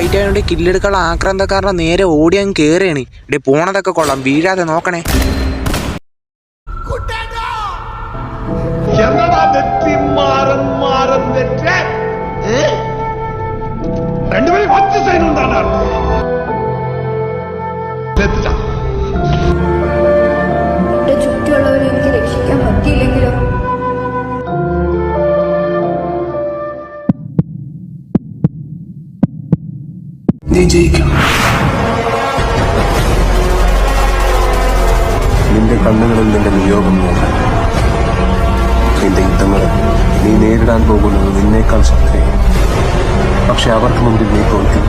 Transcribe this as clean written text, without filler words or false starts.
Fight ആയതുകൊണ്ട് കില്ലെടുക്കാനുള്ള ആക്രാന്തക്കാരനെ നേരെ ഓടി അങ്ങ് കയറിയാണ്. ഇവിടെ പോണതൊക്കെ കൊള്ളാം, വീഴാതെ നോക്കണേ. എന്റെ ചുറ്റുമുള്ളവരെ എനിക്ക് രക്ഷിക്കാൻ പറ്റിയില്ലെങ്കിലോ? നീ ജയിക്കണം. നിന്റെ കണ്ണുകളിൽ നിന്റെ നിയോഗം നോക്കാൻ. നിന്റെ യുദ്ധങ്ങൾ നീ നേരിടാൻ പോകുന്നത് നിന്നേക്കാൾ ശക്തിയാണ്. പക്ഷെ അവർക്ക് മുമ്പിൽ നീ തോൽക്കും.